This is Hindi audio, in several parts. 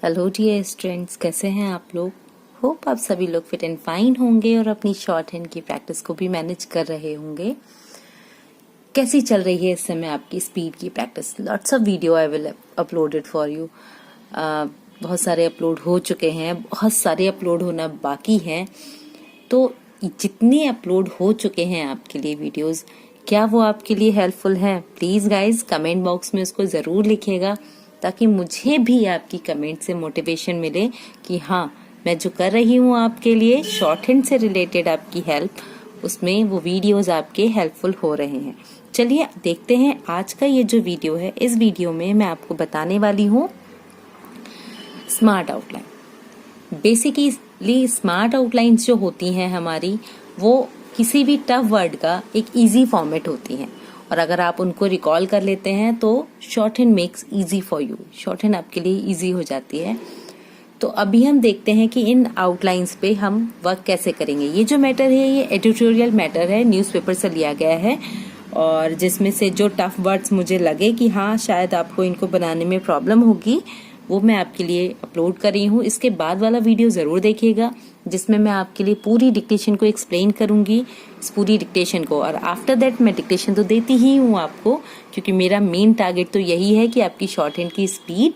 हेलो डियर स्टूडेंट्स, कैसे हैं आप लोग। होप आप सभी लोग फिट एंड फाइन होंगे और अपनी शॉर्ट हैंड की प्रैक्टिस को भी मैनेज कर रहे होंगे। कैसी चल रही है इस समय आपकी स्पीड की practice. Lots of video I will uploaded for you. बहुत सारे अपलोड हो चुके हैं, बहुत सारे अपलोड होना बाकी हैं। तो जितने अपलोड हो चुके हैं आपके लिए वीडियोस, क्या वो आपके लिए हेल्पफुल हैं? प्लीज गाइज कमेंट बॉक्स में उसको जरूर लिखिएगा, ताकि मुझे भी आपकी कमेंट से मोटिवेशन मिले कि हाँ, मैं जो कर रही हूँ आपके लिए शॉर्ट हैंड से रिलेटेड आपकी हेल्प, उसमें वो वीडियोस आपके हेल्पफुल हो रहे हैं। चलिए देखते हैं आज का ये जो वीडियो है। इस वीडियो में मैं आपको बताने वाली हूँ smart outline. Basically smart outlines जो होती हैं हमारी, वो किसी भी टफ वर्ड का एक इजी फॉर्मेट होती हैं, और अगर आप उनको रिकॉल कर लेते हैं तो short hand makes easy for you. Short hand आपके लिए इजी हो जाती है। तो अभी हम देखते हैं कि इन आउटलाइंस पे हम वर्क कैसे करेंगे। ये जो मैटर है ये एडिटोरियल मैटर है, न्यूज़पेपर से लिया गया है, और जिसमें से जो टफ वर्ड्स मुझे लगे कि हाँ शायद आपको इनको बनाने में प्रॉब्लम होगी, वो मैं आपके लिए अपलोड कर रही हूँ। इसके बाद वाला वीडियो जरूर देखिएगा, जिसमें मैं आपके लिए पूरी डिक्टेशन को एक्सप्लेन करूंगी, इस पूरी डिक्टेशन को। और आफ्टर दैट मैं डिक्टेशन तो देती ही हूँ आपको, क्योंकि मेरा मेन टारगेट तो यही है कि आपकी शॉर्ट हैंड की स्पीड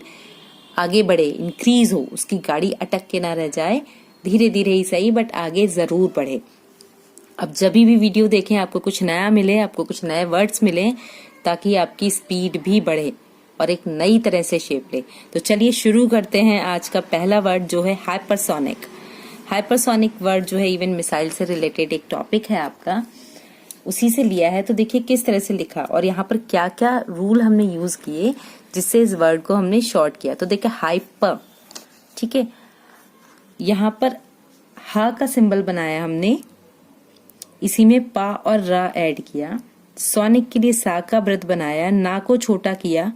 आगे बढ़े, इंक्रीज हो, उसकी गाड़ी अटक के ना रह जाए। धीरे धीरे ही सही, बट आगे जरूर बढ़े। अब जब भी वीडियो देखें आपको कुछ नया मिले, आपको कुछ नए वर्ड्स मिले, ताकि आपकी स्पीड भी बढ़े और एक नई तरह से शेप ले। तो चलिए शुरू करते हैं। आज का पहला वर्ड जो है हाइपरसोनिक। हाइपरसोनिक वर्ड जो है इवन मिसाइल से रिलेटेड एक टॉपिक है आपका, उसी से लिया है। तो देखिए किस तरह से लिखा और यहाँ पर क्या क्या रूल हमने यूज किए जिससे इस वर्ड को हमने शॉर्ट किया। तो देखिए हाइपर, ठीक है, यहाँ पर हा का सिंबल बनाया हमने, इसी में पा और रा ऐड किया। सोनिक के लिए सा का व्रत बनाया, ना को छोटा किया,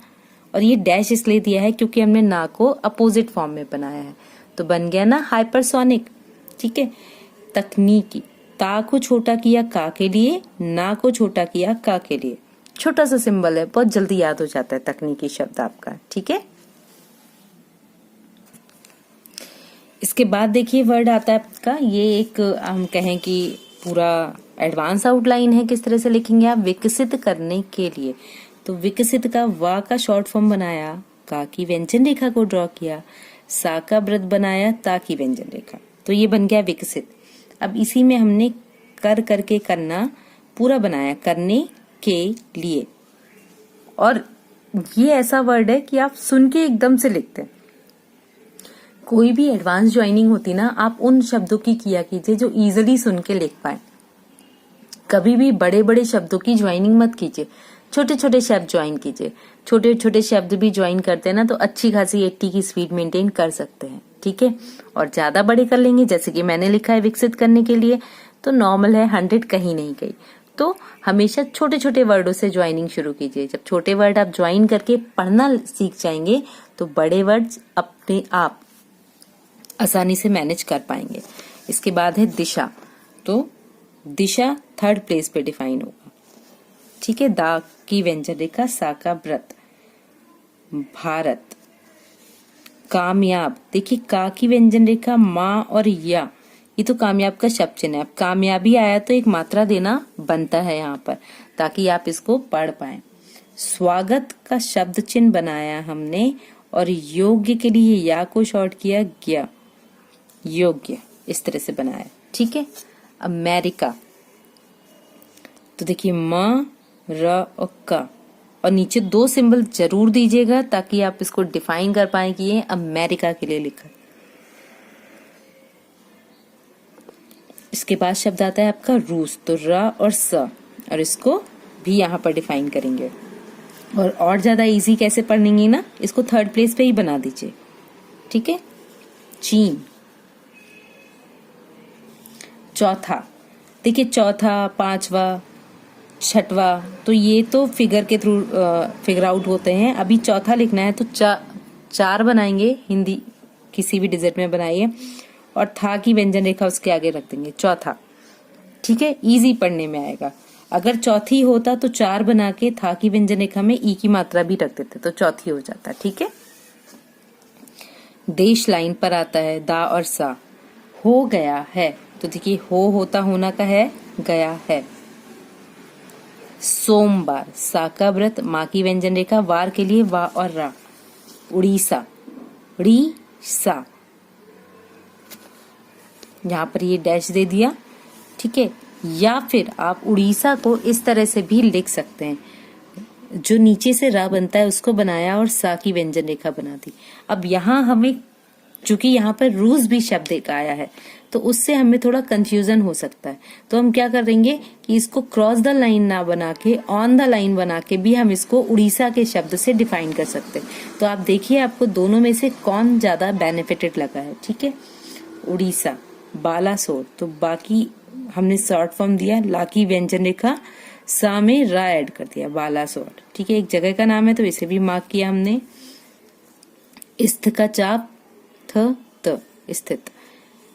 और ये डैश इसलिए दिया है क्योंकि हमने ना को अपोजिट फॉर्म में बनाया है। तो बन गया ना हाइपरसोनिक। ठीक है, तकनीकी, ता को छोटा किया का के लिए, ना को छोटा किया का के लिए। छोटा सा सिंबल है, बहुत जल्दी याद हो जाता है तकनीकी शब्द आपका। ठीक है, इसके बाद देखिए वर्ड आता है आपका, ये एक हम कहें कि पूरा एडवांस आउटलाइन है। किस तरह से लिखेंगे आप? विकसित करने के लिए। तो विकसित का वा का शॉर्ट फॉर्म बनाया, का की व्यंजन रेखा को ड्रॉ किया, सा का व्रत बनाया, ता की व्यंजन रेखा। तो ये बन गया विकसित। अब इसी में हमने कर करके करना पूरा बनाया, करने के लिए। और ये ऐसा वर्ड है कि आप सुन के एकदम से लिखते हैं। कोई भी एडवांस ज्वाइनिंग होती ना, आप उन शब्दों की किया कीजिए जो इजीली सुन के लिख पाए। कभी भी बड़े बड़े शब्दों की ज्वाइनिंग मत कीजिए, छोटे छोटे शब्द ज्वाइन कीजिए। छोटे छोटे शब्द भी ज्वाइन करते हैं ना तो अच्छी खासी 80 की स्पीड मेंटेन कर सकते हैं। ठीक है, और ज्यादा बड़े कर लेंगे, जैसे कि मैंने लिखा है विकसित करने के लिए, तो नॉर्मल है, 100 कहीं नहीं गई। तो हमेशा छोटे छोटे वर्डों से ज्वाइनिंग शुरू कीजिए। जब छोटे वर्ड आप ज्वाइन करके पढ़ना सीख जाएंगे तो बड़े वर्ड्स अपने आप आसानी से मैनेज कर पाएंगे। इसके बाद है दिशा। तो दिशा 3rd प्लेस पे डिफाइन होगा। ठीक है, दा की व्यंजन रेखा, सा का व्रत, भारत, कामयाब। देखिए का की व्यंजन रेखा, माँ और या, ये तो कामयाब का शब्द चिन्ह है। अब कामयाबी आया तो एक मात्रा देना बनता है यहाँ पर, ताकि आप इसको पढ़ पाए। स्वागत का शब्द चिन्ह बनाया हमने, और योग्य के लिए या को शॉर्ट किया, गया, योग्य, इस तरह से बनाया। ठीक है, अमेरिका। तो देखिए म, र और का, और नीचे 2 सिंबल जरूर दीजिएगा ताकि आप इसको डिफाइन कर पाए कि ये अमेरिका के लिए लिखा। इसके बाद शब्द आता है आपका रूस। तो र और स, और इसको भी यहाँ पर डिफाइन करेंगे। और ज्यादा इजी कैसे पढ़ेंगे ना, इसको 3rd प्लेस पे ही बना दीजिए। ठीक है, चीन। चौथा, देखिए चौथा, 5वां, 6वां, तो ये तो फिगर के थ्रू फिगर आउट होते हैं। अभी चौथा लिखना है तो 4 बनाएंगे, हिंदी किसी भी डिजिट में बनाइए, और था की व्यंजन रेखा उसके आगे रख देंगे, चौथा। ठीक है, इजी पढ़ने में आएगा। अगर चौथी होता तो 4 बना के था की व्यंजन रेखा में ई की मात्रा भी रख देते तो चौथी हो जाता। ठीक है, देश लाइन पर आता है, दा और सा। हो गया है, तो देखिए हो होता होना का है, गया है। सोमवार, सा का व्रत, माँ की व्यंजन रेखा, वार के लिए वा और रा। उड़ीसा, ड़ी सा, यहाँ पर ये डैश दे दिया, ठीक है। या फिर आप उड़ीसा को इस तरह से भी लिख सकते हैं, जो नीचे से रा बनता है उसको बनाया और सा की व्यंजन रेखा बना दी। अब यहाँ हमें, चूंकि यहाँ पर रूस भी शब्द एक आया है, तो उससे हमें थोड़ा कंफ्यूजन हो सकता है। तो हम क्या करेंगे कि इसको क्रॉस द लाइन ना बना के ऑन द लाइन बना के भी हम इसको उड़ीसा के शब्द से डिफाइन कर सकते हैं। तो आप देखिए आपको दोनों में से कौन ज्यादा बेनिफिटेड लगा है, ठीक है। उड़ीसा, बालासोर, तो बाकी हमने शॉर्ट फॉर्म दिया, ला की व्यंजन रेखा, सा में रा ऐड कर दिया, बालासोर, ठीक है। एक जगह का नाम है तो इसे भी मार्क किया हमने। स्थ का चाप, थ त, स्थित।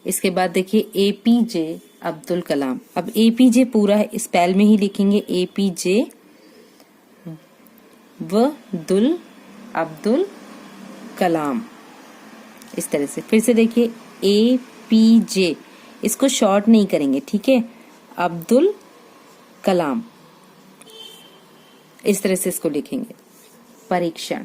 इसके बाद देखिए एपीजे अब्दुल कलाम। अब एपीजे पूरा है, स्पेल में ही लिखेंगे, एपीजे व दुल अब्दुल कलाम, इस तरह से। फिर से देखिए एपीजे, इसको शॉर्ट नहीं करेंगे, ठीक है, अब्दुल कलाम, इस तरह से इसको लिखेंगे। परीक्षण,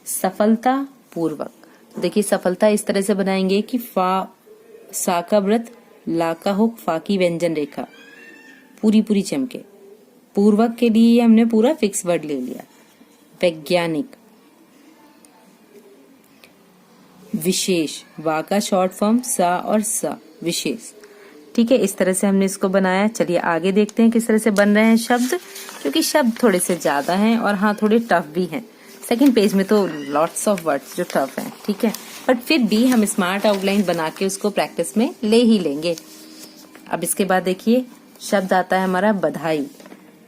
सफलता पूर्वक, देखिए सफलता इस तरह से बनाएंगे कि फा, सा का व्रत, ला का हुक, फा की व्यंजन रेखा पूरी पूरी चमके। पूर्वक के लिए हमने पूरा फिक्स वर्ड ले लिया। वैज्ञानिक, विशेष, वा का शॉर्ट फॉर्म, सा और सा, विशेष, ठीक है। इस तरह से हमने इसको बनाया। चलिए आगे देखते हैं किस तरह से बन रहे हैं शब्द, क्योंकि शब्द थोड़े से ज्यादा हैं और हाँ थोड़े टफ भी हैं। सेकंड पेज में तो लॉट्स ऑफ वर्ड्स जो टफ हैं, ठीक है, बट फिर भी हम स्मार्ट आउटलाइन बना के उसको प्रैक्टिस में ले ही लेंगे। अब इसके बाद देखिए शब्द आता है हमारा बधाई।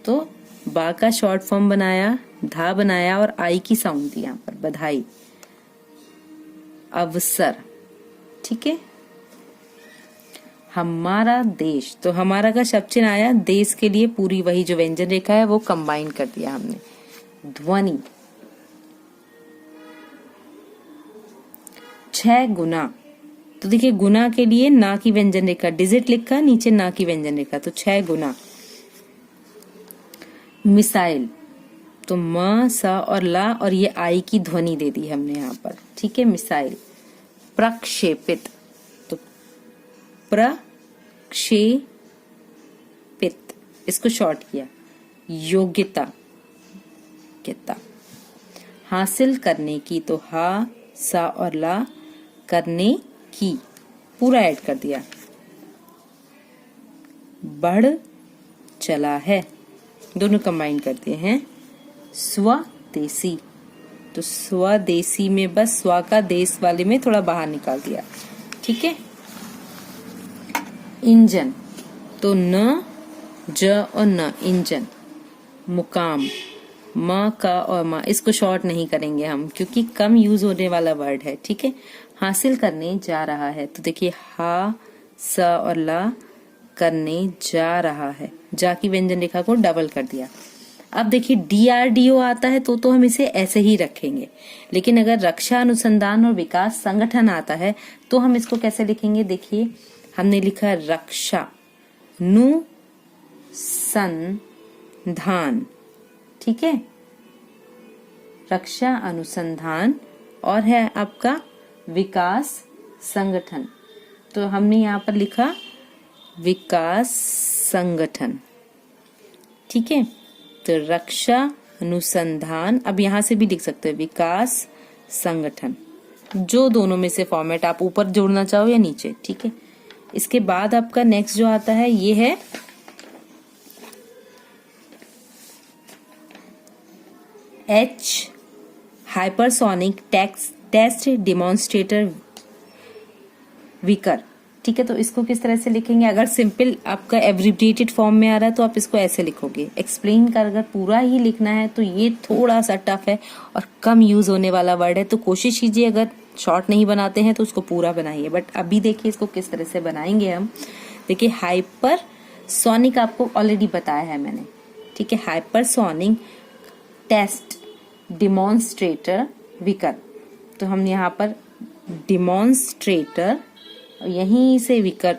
तो बा का शॉर्ट फॉर्म बनाया, धा बनाया और आई की साउंड दी यहाँ पर, बधाई। अवसर, ठीक है। हमारा देश, तो हमारा का शब्द चिन्ह आया, देश के लिए पूरी वही जो व्यंजन रेखा है वो कंबाइन कर दिया हमने। ध्वनि, 6 गुना, तो देखिए गुना के लिए ना की व्यंजन रेखा, डिजिट लिखा, नीचे ना की व्यंजन रेखा, तो 6 गुना। मिसाइल, तो म, सा और ला और ये आई की ध्वनि दे दी हमने यहाँ पर, ठीक है, मिसाइल। प्रक्षेपित, तो प्रक्षेपित, इसको शॉर्ट किया। योग्यता, योग्यता। हासिल करने की, तो हा, सा और ला, करने की पूरा ऐड कर दिया। बढ़ चला है, दोनों कंबाइन करते हैं। स्वदेशी, तो स्वदेशी में बस स्व का देश वाले में थोड़ा बाहर निकाल दिया, ठीक है। इंजन, तो न, ज और न, इंजन। मुकाम, म का और मा, इसको शॉर्ट नहीं करेंगे हम क्योंकि कम यूज होने वाला वर्ड है, ठीक है। हासिल करने जा रहा है, तो देखिए हा, स और ला, करने जा रहा है, जा की व्यंजन रेखा को डबल कर दिया। अब देखिए DRDO आता है तो हम इसे ऐसे ही रखेंगे, लेकिन अगर रक्षा अनुसंधान और विकास संगठन आता है तो हम इसको कैसे लिखेंगे। देखिए हमने लिखा रक्षा अनुसंधान, ठीक है, रक्षा अनुसंधान, और है आपका विकास संगठन, तो हमने यहाँ पर लिखा विकास संगठन, ठीक है। तो रक्षा अनुसंधान, अब यहां से भी लिख सकते हैं विकास संगठन, जो दोनों में से फॉर्मेट आप ऊपर जोड़ना चाहो या नीचे, ठीक है। इसके बाद आपका नेक्स्ट जो आता है ये है H, hypersonic test demonstrator vehicle, ठीक है। तो इसको किस तरह से लिखेंगे, अगर सिंपल आपका एब्रिविएटेड फॉर्म में आ रहा है तो आप इसको ऐसे लिखोगे। एक्सप्लेन कर अगर पूरा ही लिखना है तो ये थोड़ा सा टफ है और कम यूज होने वाला वर्ड है, तो कोशिश कीजिए अगर शॉर्ट नहीं बनाते हैं तो उसको पूरा बनाइए। बट अभी देखिए इसको किस तरह से बनाएंगे हम। देखिए हाइपरसोनिक आपको ऑलरेडी बताया है मैंने, ठीक है। हाइपरसोनिक टेस्ट डेमोन्स्ट्रेटर विकर, तो हमने यहाँ पर डिमॉन्स्ट्रेटर और यहीं से विकर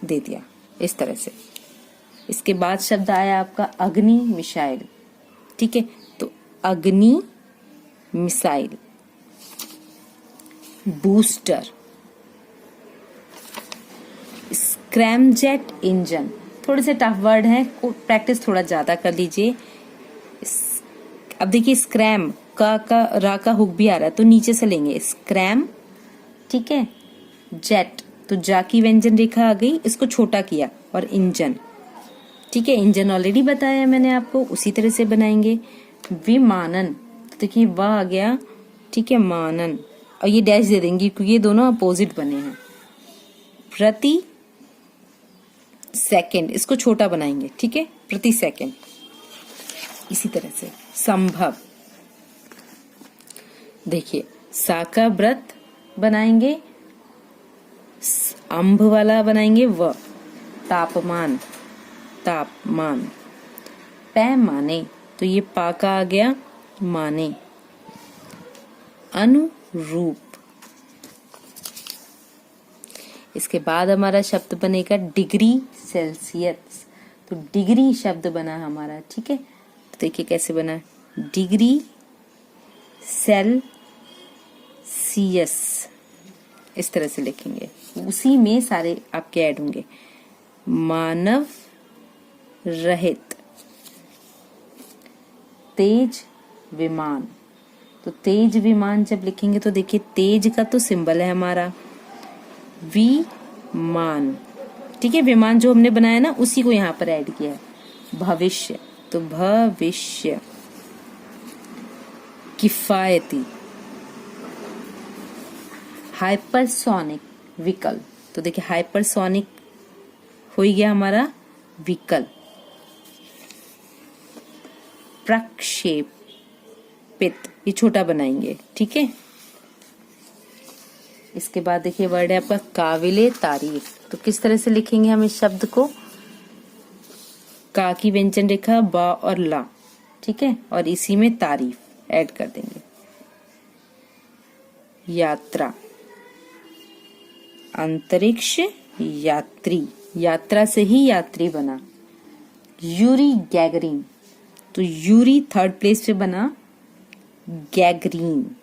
दे दिया इस तरह से। इसके बाद शब्द आया आपका अग्नि मिसाइल, ठीक है, तो अग्नि मिसाइल। बूस्टर, स्क्रैमजेट इंजन, थोड़े से टफ वर्ड हैं, प्रैक्टिस थोड़ा ज्यादा कर लीजिए। अब देखिए स्क्रैम का रा का हुक भी आ रहा है तो नीचे से लेंगे स्क्रैम, ठीक है। जेट, तो जा की व्यंजन रेखा आ गई, इसको छोटा किया, और इंजन, ठीक है, इंजन ऑलरेडी बताया मैंने आपको, उसी तरह से बनाएंगे। विमानन, तो देखिए वह आ गया, ठीक है, मानन, और ये डैश दे देंगे क्योंकि ये दोनों अपोजिट बने हैं। प्रति सेकंड, इसको छोटा बनाएंगे, ठीक है, प्रति सेकंड, इसी तरह से। संभव, देखिए सा का व्रत बनाएंगे, अंभ वाला बनाएंगे व, तापमान, तापमान। पैमाने, तो ये पा का आ गया माने। अनुरूप, इसके बाद हमारा शब्द बनेगा डिग्री सेल्सियस, तो डिग्री शब्द बना हमारा, ठीक है। तो देखिए कैसे बना, डिग्री सेल्सियस, इस तरह से लिखेंगे, उसी में सारे आपके ऐड होंगे। मानव रहित, तेज विमान, तो तेज विमान जब लिखेंगे तो देखिए तेज का तो सिंबल है हमारा विमान, ठीक है, विमान जो हमने बनाया ना उसी को यहाँ पर ऐड किया है। भविष्य, तो भविष्य। किफायती, हाइपरसोनिक व्हीकल, तो देखिए हाइपरसोनिक हो ही गया हमारा व्हीकल। प्रक्षेपित, ये छोटा बनाएंगे, ठीक है। इसके बाद देखिए वर्ड है आपका काबिले तारीफ, तो किस तरह से लिखेंगे हम इस शब्द को, का की व्यंजन रेखा बा और ला, ठीक है, और इसी में तारीफ ऐड कर देंगे। यात्रा, अंतरिक्ष यात्री, यात्रा से ही यात्री बना। यूरी गैगरीन, तो यूरी थर्ड प्लेस पे बना, गैगरीन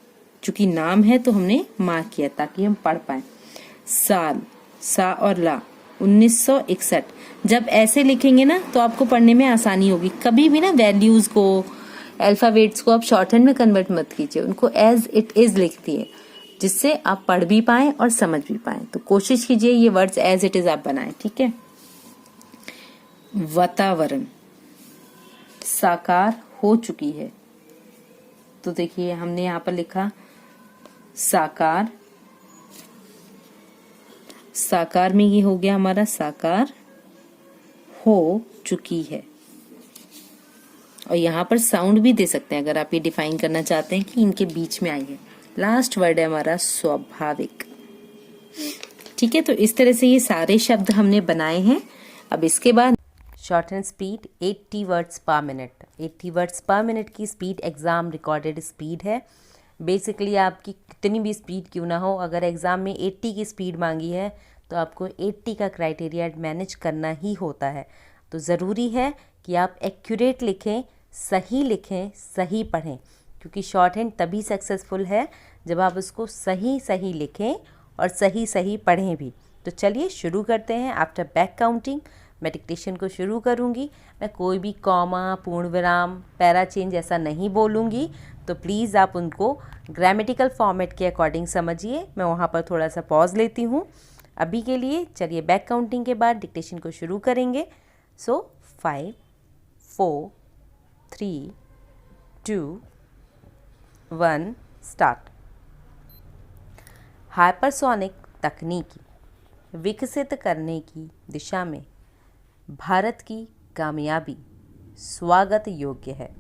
चूंकि नाम है तो हमने मार्क किया ताकि हम पढ़ पाए। साल, सा और ला, 1961, जब ऐसे लिखेंगे ना तो आपको पढ़ने में आसानी होगी। कभी भी ना वैल्यूज को, अल्फाबेट्स को आप शॉर्ट हैंड में कन्वर्ट मत कीजिए, उनको एज इट इज लिख दिए, जिससे आप पढ़ भी पाएं और समझ भी पाएं। तो कोशिश कीजिए ये वर्ड्स एज इट इज आप बनाएं, ठीक है। वातावरण, साकार हो चुकी है, तो देखिए हमने यहाँ पर लिखा साकार, साकार में ये हो गया हमारा साकार हो चुकी है। और यहाँ पर साउंड भी दे सकते हैं अगर आप ये डिफाइन करना चाहते हैं कि इनके बीच में आई है। लास्ट वर्ड है हमारा स्वाभाविक, ठीक है। तो इस तरह से ये सारे शब्द हमने बनाए हैं। अब इसके बाद शॉर्ट एंड स्पीड 80 वर्ड्स पर मिनट। 80 वर्ड्स पर मिनट की स्पीड एग्ज़ाम रिकॉर्डेड स्पीड है। बेसिकली आपकी कितनी भी स्पीड क्यों ना हो, अगर एग्ज़ाम में 80 की स्पीड मांगी है तो आपको 80 का क्राइटेरिया मैनेज करना ही होता है। तो ज़रूरी है कि आप एक्यूरेट लिखें, सही पढ़ें, क्योंकि शॉर्ट हैंड तभी सक्सेसफुल है जब आप उसको सही लिखें और सही पढ़ें भी। तो चलिए शुरू करते हैं। आफ्टर बैक काउंटिंग मैं डिक्टेशन को शुरू करूंगी। मैं कोई भी कॉमा, पूर्ण विराम, पैरा चेंज ऐसा नहीं बोलूंगी, तो प्लीज़ आप उनको ग्रामेटिकल फॉर्मेट के अकॉर्डिंग समझिए। मैं वहाँ पर थोड़ा सा पॉज लेती हूँ अभी के लिए। चलिए बैक काउंटिंग के बाद डिक्टेशन को शुरू करेंगे। सो 5 4 3 2 1 स्टार्ट। हाइपरसोनिक तकनीकी विकसित करने की दिशा में भारत की कामयाबी स्वागत योग्य है।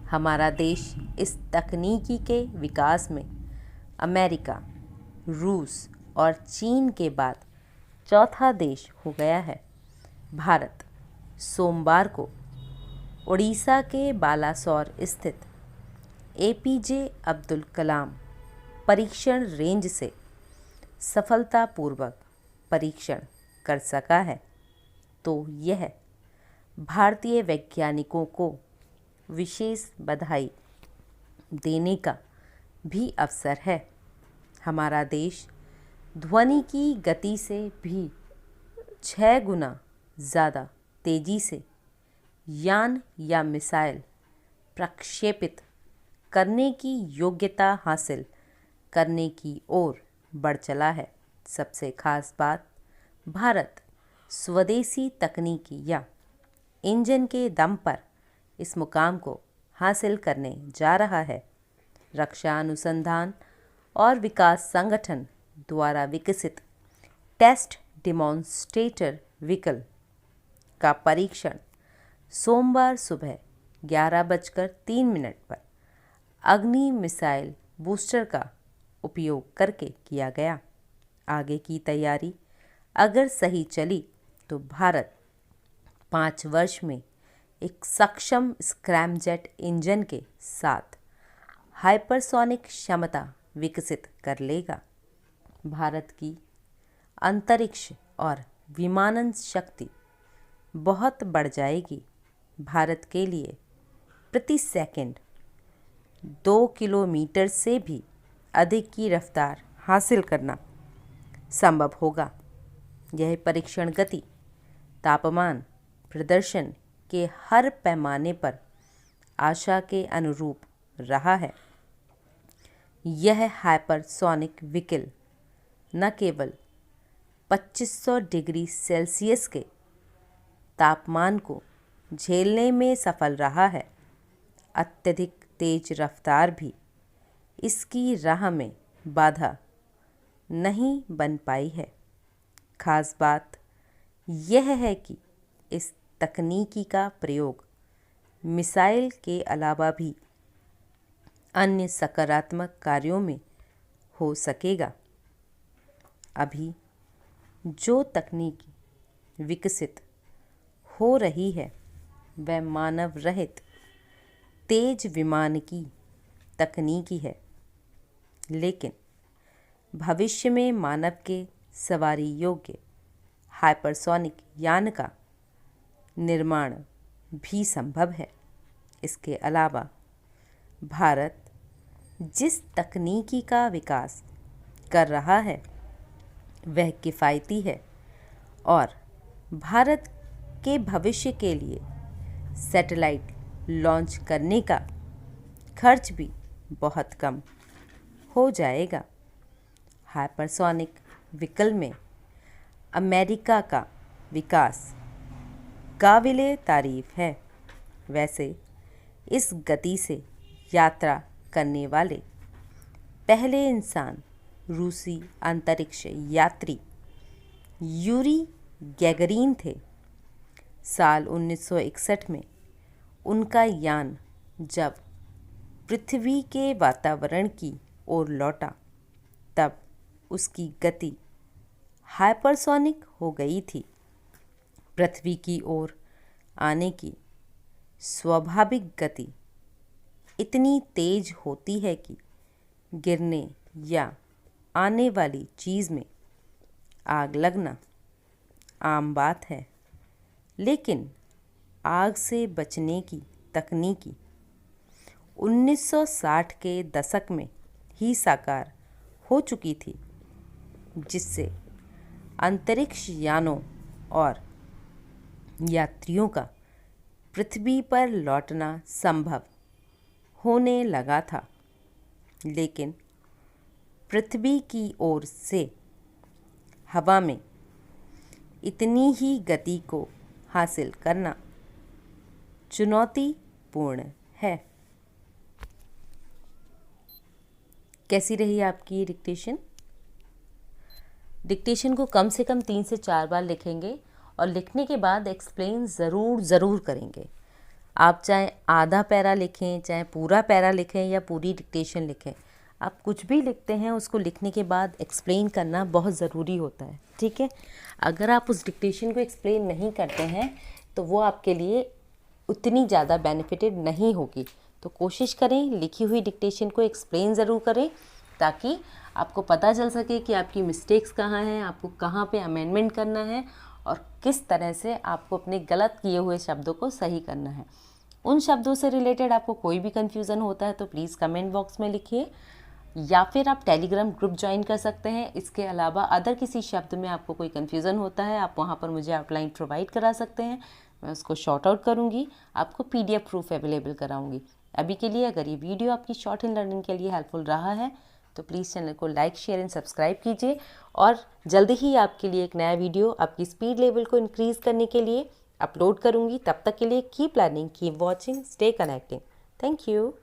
हमारा देश इस तकनीकी के विकास में अमेरिका, रूस और चीन के बाद चौथा देश हो गया है। भारत सोमवार को उड़ीसा के बालासोर स्थित एपीजे अब्दुल कलाम परीक्षण रेंज से सफलतापूर्वक परीक्षण कर सका है, तो यह भारतीय वैज्ञानिकों को विशेष बधाई देने का भी अवसर है। हमारा देश ध्वनि की गति से भी 6 गुना ज़्यादा तेज़ी से यान या मिसाइल प्रक्षेपित करने की योग्यता हासिल करने की ओर बढ़ चला है। सबसे खास बात, भारत स्वदेशी तकनीकी या इंजन के दम पर इस मुकाम को हासिल करने जा रहा है। रक्षा अनुसंधान और विकास संगठन द्वारा विकसित टेस्ट डिमॉन्स्ट्रेटर व्हीकल का परीक्षण सोमवार सुबह 11:03 पर अग्नि मिसाइल बूस्टर का उपयोग करके किया गया। आगे की तैयारी अगर सही चली तो भारत 5 वर्ष में एक सक्षम स्क्रैमजेट इंजन के साथ हाइपरसोनिक क्षमता विकसित कर लेगा। भारत की अंतरिक्ष और विमानन शक्ति बहुत बढ़ जाएगी। भारत के लिए प्रति सेकंड 2 किलोमीटर से भी अधिक की रफ्तार हासिल करना संभव होगा। यह परीक्षण गति, तापमान, प्रदर्शन के हर पैमाने पर आशा के अनुरूप रहा है। यह हाइपरसोनिक व्हीकल न केवल 2500 डिग्री सेल्सियस के तापमान को झेलने में सफल रहा है, अत्यधिक तेज रफ्तार भी इसकी राह में बाधा नहीं बन पाई है। खास बात यह है कि इस तकनीकी का प्रयोग मिसाइल के अलावा भी अन्य सकारात्मक कार्यों में हो सकेगा। अभी जो तकनीक विकसित हो रही है वह मानव रहित तेज विमान की तकनीकी है, लेकिन भविष्य में मानव के सवारी योग्य हाइपरसोनिक यान का निर्माण भी संभव है। इसके अलावा भारत जिस तकनीकी का विकास कर रहा है वह किफ़ायती है और भारत के भविष्य के लिए सैटेलाइट लॉन्च करने का खर्च भी बहुत कम हो जाएगा। हाइपरसोनिक व्हीकल में अमेरिका का विकास काबिले तारीफ है। वैसे इस गति से यात्रा करने वाले पहले इंसान रूसी अंतरिक्ष यात्री यूरी गैगरीन थे। साल 1961 में उनका यान जब पृथ्वी के वातावरण की ओर लौटा तब उसकी गति हाइपरसोनिक हो गई थी। पृथ्वी की ओर आने की स्वाभाविक गति इतनी तेज होती है कि गिरने या आने वाली चीज़ में आग लगना आम बात है, लेकिन आग से बचने की तकनीकी 1960 के दशक में ही साकार हो चुकी थी, जिससे अंतरिक्ष यानों और यात्रियों का पृथ्वी पर लौटना संभव होने लगा था। लेकिन पृथ्वी की ओर से हवा में इतनी ही गति को हासिल करना चुनौतीपूर्ण है। कैसी रही आपकी डिक्टेशन? डिक्टेशन को कम से कम 3 से 4 बार लिखेंगे और लिखने के बाद एक्सप्लेन ज़रूर करेंगे। आप चाहे आधा पैरा लिखें, चाहे पूरा पैरा लिखें या पूरी डिक्टेशन लिखें, आप कुछ भी लिखते हैं उसको लिखने के बाद एक्सप्लेन करना बहुत ज़रूरी होता है, ठीक है। अगर आप उस डिक्टेशन को एक्सप्लेन नहीं करते हैं तो वो आपके लिए उतनी ज़्यादा बेनिफिटेड नहीं होगी। तो कोशिश करें लिखी हुई डिक्टेशन को एक्सप्लेन ज़रूर करें, ताकि आपको पता चल सके कि आपकी मिस्टेक्स कहाँ हैं, आपको कहाँ पे अमेंडमेंट करना है और किस तरह से आपको अपने गलत किए हुए शब्दों को सही करना है। उन शब्दों से रिलेटेड आपको कोई भी कन्फ्यूज़न होता है तो प्लीज़ कमेंट बॉक्स में लिखिए, या फिर आप टेलीग्राम ग्रुप ज्वाइन कर सकते हैं। इसके अलावा अदर किसी शब्द में आपको कोई कन्फ्यूज़न होता है, आप वहाँ पर मुझे आउटलाइन प्रोवाइड करा सकते हैं, मैं उसको शॉर्ट आउट करूँगी, आपको PDF प्रूफ अवेलेबल कराऊँगी। अभी के लिए अगर ये वीडियो आपकी शॉर्ट हैंड लर्निंग के लिए हेल्पफुल रहा है तो प्लीज़ चैनल को लाइक, शेयर एंड सब्सक्राइब कीजिए, और जल्दी ही आपके लिए एक नया वीडियो आपकी स्पीड लेवल को इंक्रीज़ करने के लिए अपलोड करूँगी। तब तक के लिए keep learning, keep watching, stay connecting. Thank you.